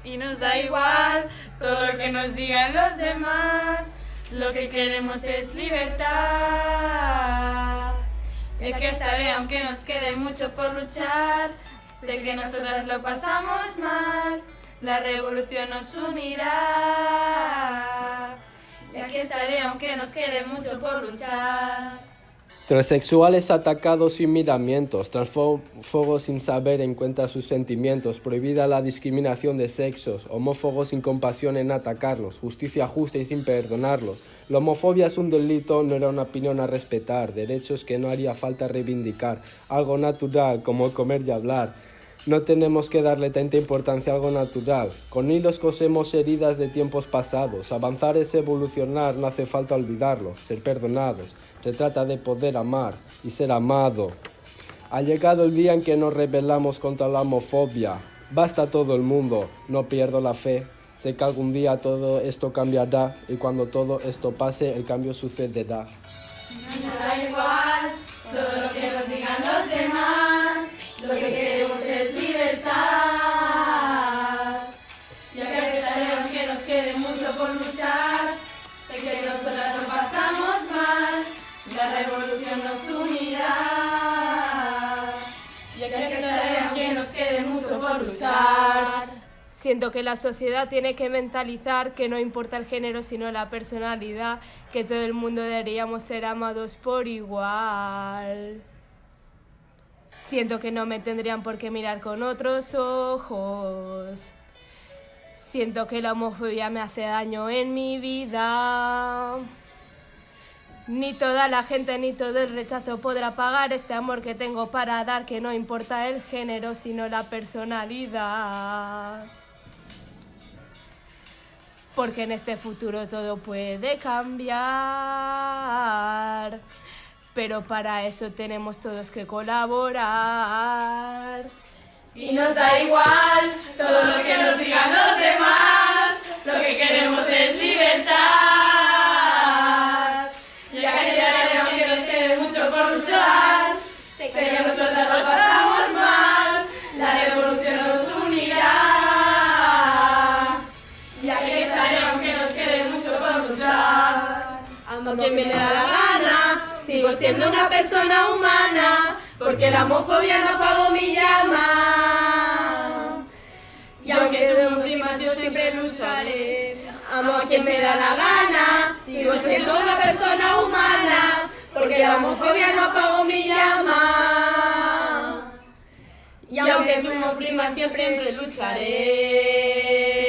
y nos da igual todo lo que nos digan los demás. Lo que queremos es libertad. Y aquí estaré aunque nos quede mucho por luchar. Sé que nosotras lo pasamos mal, la revolución nos unirá. Y aquí estaré aunque nos quede mucho por luchar. Transexuales atacados sin miramientos, transfóbos sin saber en cuenta sus sentimientos, prohibida la discriminación de sexos, homófobos sin compasión en atacarlos, justicia justa y sin perdonarlos. La homofobia es un delito, no era una opinión a respetar, derechos que no haría falta reivindicar, algo natural como comer y hablar. No tenemos que darle tanta importancia a algo natural. Con hilos cosemos heridas de tiempos pasados. Avanzar es evolucionar, no hace falta olvidarlo, ser perdonados. Se trata de poder amar y ser amado. Ha llegado el día en que nos rebelamos contra la homofobia. Basta todo el mundo, no pierdo la fe. Sé que algún día todo esto cambiará y cuando todo esto pase el cambio sucederá. Nos da igual todo lo que nos digan los demás. Lo que queremos es libertad. Y aquí estaré aunque nos quede mucho por luchar. Sé que nosotras lo pasamos mal, la revolución nos unirá. Y aquí estaré aunque nos quede mucho por luchar. Siento que la sociedad tiene que mentalizar que no importa el género sino la personalidad, que todo el mundo deberíamos ser amados por igual. Siento que no me tendrían por qué mirar con otros ojos. Siento que la homofobia me hace daño en mi vida. Ni toda la gente ni todo el rechazo podrá pagar este amor que tengo para dar, que no importa el género sino la personalidad. Porque en este futuro todo puede cambiar, pero para eso tenemos todos que colaborar. Y nos da igual todo lo que nos digan los demás, lo que queremos es libertad. Y aquí estaré aunque nos quede mucho por luchar. Sé que nosotras lo pasamos mal, la revolución nos unirá. Y aquí estaré aunque nos quede mucho por luchar. Amo a quien me da la gana, sigo siendo una persona humana, porque la homofobia no apagó mi llama. Y aunque tú me oprimas yo siempre lucharé. Amo a quien me da la gana, sigo siendo una persona humana, porque la homofobia no apagó mi llama. Y aunque tú me oprimas yo siempre lucharé.